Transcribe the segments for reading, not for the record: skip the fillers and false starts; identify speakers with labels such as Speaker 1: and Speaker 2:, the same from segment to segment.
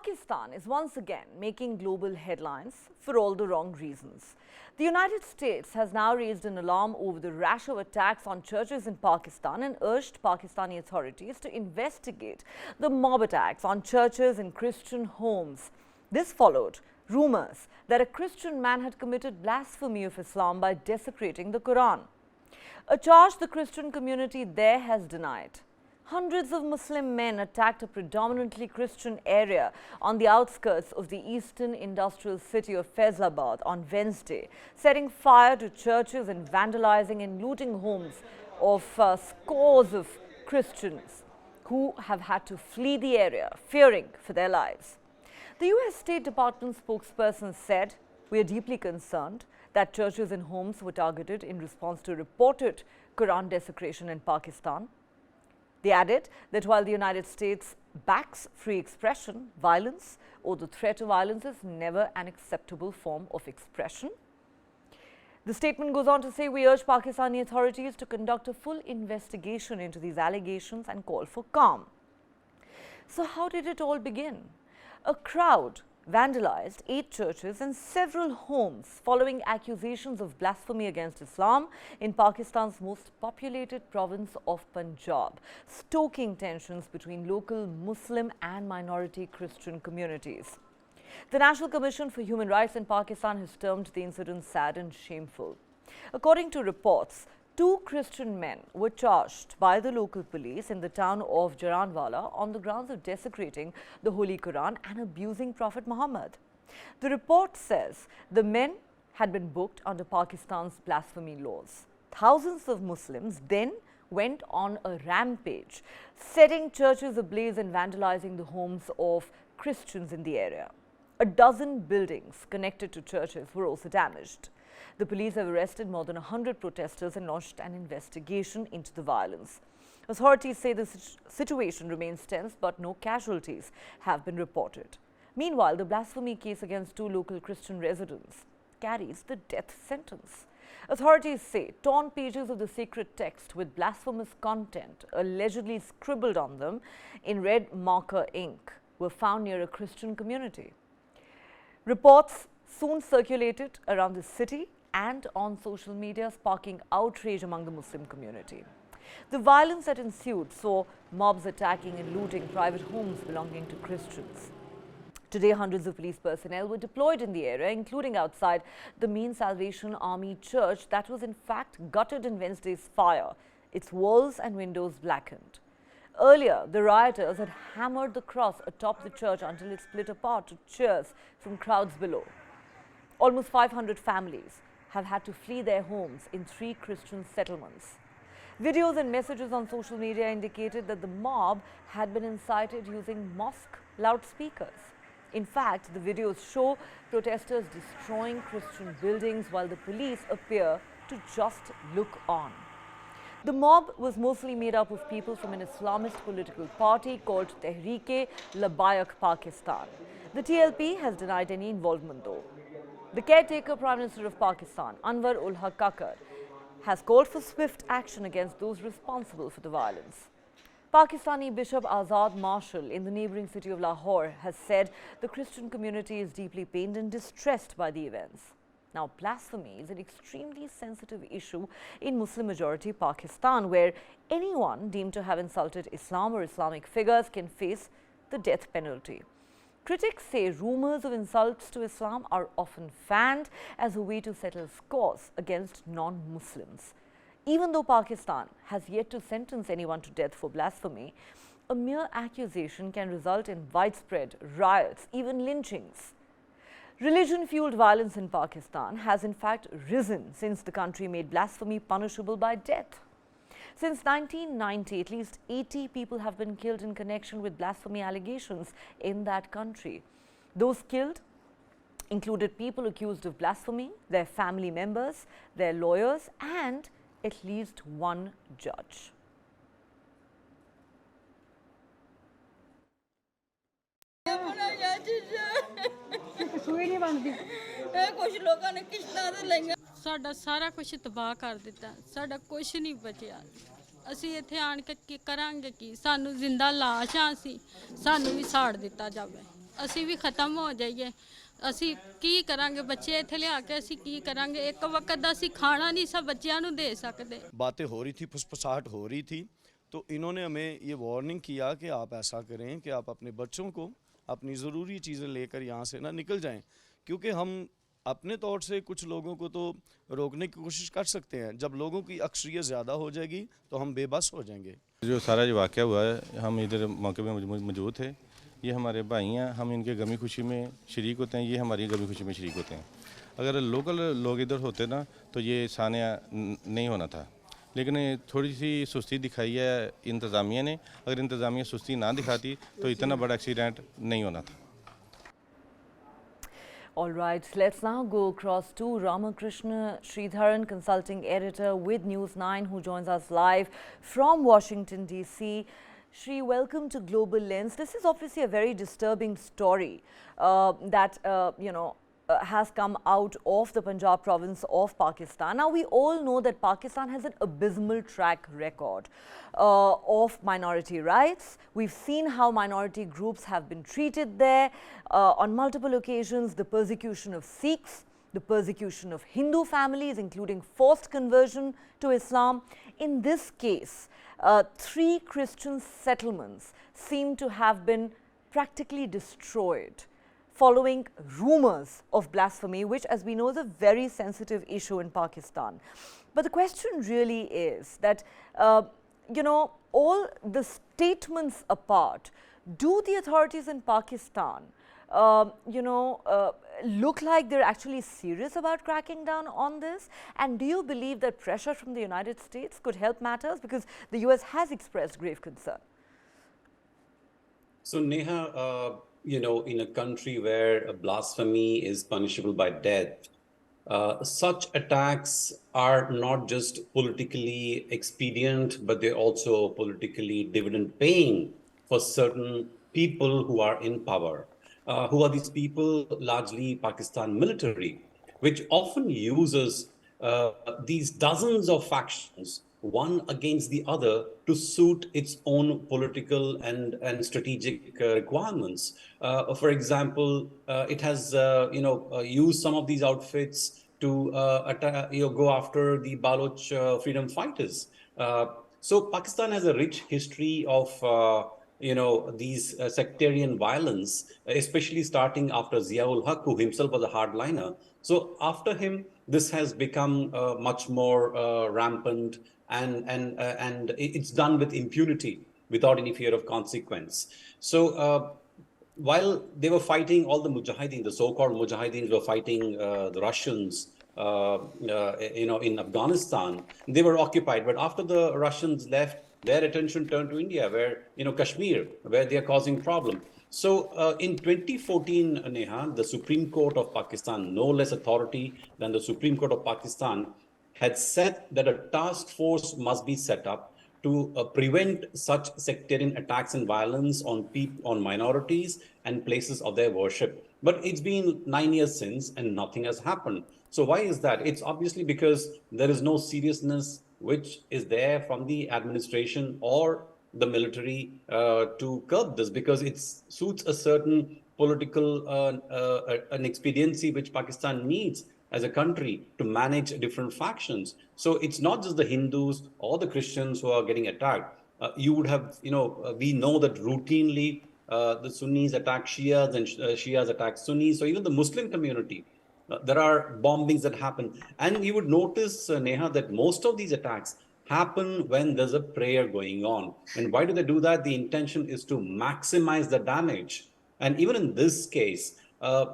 Speaker 1: Pakistan is once again making global headlines for all the wrong reasons. The United States has now raised an alarm over the rash of attacks on churches in Pakistan and urged Pakistani authorities to investigate the mob attacks on churches and Christian homes. This followed rumours that a Christian man had committed blasphemy of Islam by desecrating the Koran, a charge the Christian community there has denied. Hundreds of Muslim men attacked a predominantly Christian area on the outskirts of the eastern industrial city of Faisalabad on Wednesday, setting fire to churches and vandalizing and looting homes of scores of Christians who have had to flee the area, fearing for their lives. The US State Department spokesperson said, "We are deeply concerned that churches and homes were targeted in response to reported Quran desecration in Pakistan." They added that while the United States backs free expression, violence or the threat of violence is never an acceptable form of expression. The statement goes on to say, "We urge Pakistani authorities to conduct a full investigation into these allegations and call for calm." So how did it all begin? A crowd vandalized 8 churches and several homes following accusations of blasphemy against Islam in Pakistan's most populated province of Punjab, stoking tensions between local Muslim and minority Christian communities. The National Commission for Human Rights in Pakistan has termed the incident sad and shameful. According to reports, 2 Christian men were charged by the local police in the town of Jaranwala on the grounds of desecrating the Holy Quran and abusing Prophet Muhammad. The report says the men had been booked under Pakistan's blasphemy laws. Thousands of Muslims then went on a rampage, setting churches ablaze and vandalizing the homes of Christians in the area. A dozen buildings connected to churches were also damaged. The police have arrested more than 100 protesters and launched an investigation into the violence. Authorities say the situation remains tense, but no casualties have been reported. Meanwhile, the blasphemy case against 2 local Christian residents carries the death sentence. Authorities say torn pages of the sacred text with blasphemous content allegedly scribbled on them in red marker ink were found near a Christian community. Reports soon circulated around the city and on social media, sparking outrage among the Muslim community. The violence that ensued saw mobs attacking and looting private homes belonging to Christians. Today, hundreds of police personnel were deployed in the area, including outside the main Salvation Army church that was in fact gutted in Wednesday's fire, its walls and windows blackened. Earlier, the rioters had hammered the cross atop the church until it split apart to cheers from crowds below. Almost 500 families have had to flee their homes in 3 Christian settlements. Videos and messages on social media indicated that the mob had been incited using mosque loudspeakers. In fact, the videos show protesters destroying Christian buildings while the police appear to just look on. The mob was mostly made up of people from an Islamist political party called Tehreek-e-Labbaik Pakistan. The TLP has denied any involvement though. The caretaker Prime Minister of Pakistan, Anwar ul Haq, has called for swift action against those responsible for the violence. Pakistani Bishop Azad Marshal in the neighbouring city of Lahore has said the Christian community is deeply pained and distressed by the events. Now, blasphemy is an extremely sensitive issue in Muslim-majority Pakistan, where anyone deemed to have insulted Islam or Islamic figures can face the death penalty. Critics say rumours of insults to Islam are often fanned as a way to settle scores against non-Muslims. Even though Pakistan has yet to sentence anyone to death for blasphemy, a mere accusation can result in widespread riots, even lynchings. Religion-fueled violence in Pakistan has in fact risen since the country made blasphemy punishable by death. Since 1990, at least 80 people have been killed in connection with blasphemy allegations in that country. Those killed included people accused of blasphemy, their family members, their lawyers, and at least 1 judge.
Speaker 2: ਸਾਡਾ ਸਾਰਾ ਕੁਝ ਤਬਾਹ ਕਰ ਦਿੱਤਾ, ਸਾਡਾ ਕੁਝ ਨਹੀਂ ਬਚਿਆ। ਅਸੀਂ ਇੱਥੇ ਆਣ ਕੇ ਕੀ ਕਰਾਂਗੇ? ਕੀ ਸਾਨੂੰ ਜ਼ਿੰਦਾ ਲਾਸ਼ਾਂ ਸੀ, ਸਾਨੂੰ ਵੀ ਸਾੜ ਦਿੱਤਾ ਜਾਵੇ। ਅਸੀਂ ਵੀ ਖਤਮ ਹੋ ਜਾਈਏ। ਅਸੀਂ ਕੀ ਕਰਾਂਗੇ? ਬੱਚੇ ਇੱਥੇ ਲਿਆ ਕੇ ਅਸੀਂ ਕੀ ਕਰਾਂਗੇ? ਇੱਕ ਵਕਤ ਦਾ ਅਸੀਂ ਖਾਣਾ ਨਹੀਂ ਸਭ ਬੱਚਿਆਂ ਨੂੰ ਦੇ ਸਕਦੇ।
Speaker 3: बातें हो रही थी, फुसफुसाहट हो रही थी, तो इन्होंने हमें ये वार्निंग किया कि आप ऐसा करें कि आप अपने बच्चों को अपनी ज़रूरी चीज़ें लेकर यहाँ से ना निकल जाएं, क्योंकि हम अपने तौर से कुछ लोगों को तो रोकने की कोशिश कर सकते हैं, जब लोगों की अक्सरियत ज़्यादा हो जाएगी तो हम बेबस हो जाएंगे।
Speaker 4: जो सारा जो वाक़या हुआ है, हम इधर मौके पे मौजूद थे। ये हमारे भाई हैं, हम इनके गमी खुशी में शरीक होते हैं, ये हमारी गमी खुशी में शरीक होते हैं। अगर लोकल लोग इधर होते ना तो ये सानिया नहीं होना था, लेकिन थोड़ी सी सुस्ती दिखाई है इंतज़ामिया ने। अगर इंतज़ामिया सुस्ती ना दिखाती तो इतना बड़ा एक्सीडेंट नहीं होना था।
Speaker 1: All right, let's now go across to Ramakrishna Sridharan, consulting editor with News9, who joins us live from Washington, D.C. Shri, welcome to Global Lens. This is obviously a very disturbing story that, has come out of the Punjab province of Pakistan. Now, we all know that Pakistan has an abysmal track record of minority rights. We've seen how minority groups have been treated there on multiple occasions, the persecution of Sikhs, the persecution of Hindu families, including forced conversion to Islam. In this case, 3 Christian settlements seem to have been practically destroyed following rumours of blasphemy, which, as we know, is a very sensitive issue in Pakistan. But the question really is that, all the statements apart, do the authorities in Pakistan, look like they're actually serious about cracking down on this? And do you believe that pressure from the United States could help matters? Because the US has expressed grave concern.
Speaker 5: So, Neha, in a country where blasphemy is punishable by death, such attacks are not just politically expedient, but they're also politically dividend paying for certain people who are in power. Who are these people? Largely Pakistan military, which often uses these dozens of factions, one against the other, to suit its own political and strategic requirements. For example, it has used some of these outfits to go after the Baloch freedom fighters. So Pakistan has a rich history of these sectarian violence, especially starting after Ziaul Haq, who himself was a hardliner. So after him, this has become much more rampant, and it's done with impunity, without any fear of consequence. So while they were fighting, all the mujahideen, the so-called mujahideen, were fighting the Russians, in Afghanistan, they were occupied. But after the Russians left, their attention turned to India, where, Kashmir, where they are causing problem. So in 2014, Neha, the Supreme Court of Pakistan, no less authority than the Supreme Court of Pakistan, had said that a task force must be set up to prevent such sectarian attacks and violence on minorities and places of their worship. But it's been 9 years since, and nothing has happened. So why is that? It's obviously because there is no seriousness which is there from the administration or the military to curb this, because it suits a certain political an expediency which Pakistan needs as a country to manage different factions. So it's not just the Hindus or the Christians who are getting attacked. You would have, we know that routinely the Sunnis attack Shias and Shias attack Sunnis. So even the Muslim community, there are bombings that happen. And you would notice, Neha, that most of these attacks happen when there's a prayer going on. And why do they do that? The intention is to maximize the damage. And even in this case,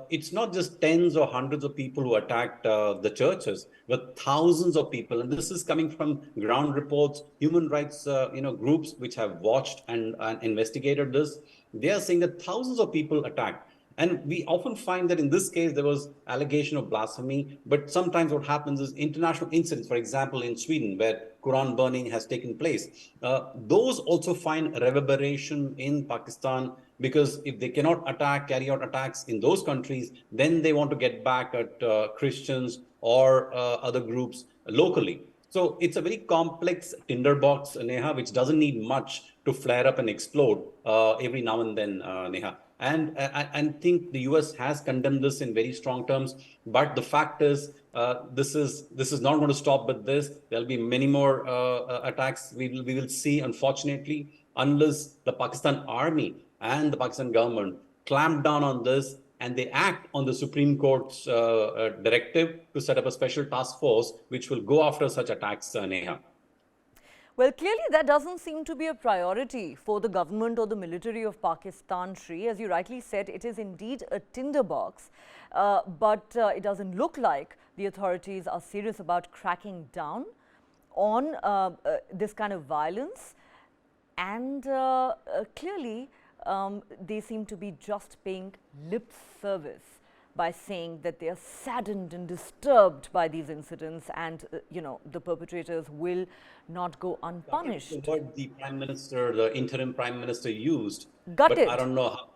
Speaker 5: it's not just tens or hundreds of people who attacked the churches, but thousands of people. And this is coming from ground reports, human rights groups which have watched and investigated this. They are saying that thousands of people attacked. And we often find that in this case, there was allegation of blasphemy. But sometimes what happens is international incidents, for example, in Sweden, where Quran burning has taken place, those also find reverberation in Pakistan, because if they cannot carry out attacks in those countries, then they want to get back at Christians or other groups locally. So it's a very complex tinderbox, Neha, which doesn't need much to flare up and explode every now and then, Neha. And I think the US has condemned this in very strong terms. But the fact is, this is not going to stop with this. There'll be many more attacks we will see, unfortunately, unless the Pakistan army and the Pakistan government clamp down on this and they act on the Supreme Court's directive to set up a special task force which will go after such attacks, Neha.
Speaker 1: Well, clearly that doesn't seem to be a priority for the government or the military of Pakistan, Shri. As you rightly said, it is indeed a tinderbox, but it doesn't look like the authorities are serious about cracking down on this kind of violence. And clearly, they seem to be just paying lip service by saying that they are saddened and disturbed by these incidents, and the perpetrators will not go unpunished.
Speaker 5: That's the word the Prime Minister, the interim Prime Minister used.
Speaker 1: Gutted.
Speaker 5: But I don't know how.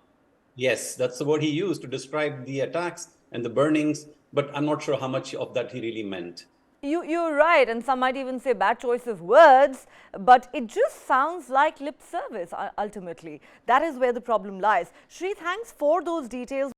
Speaker 5: Yes, that's the word he used to describe the attacks and the burnings, but I'm not sure how much of that he really meant.
Speaker 1: You're right, and some might even say bad choice of words, but it just sounds like lip service ultimately. That is where the problem lies. Shri, thanks for those details.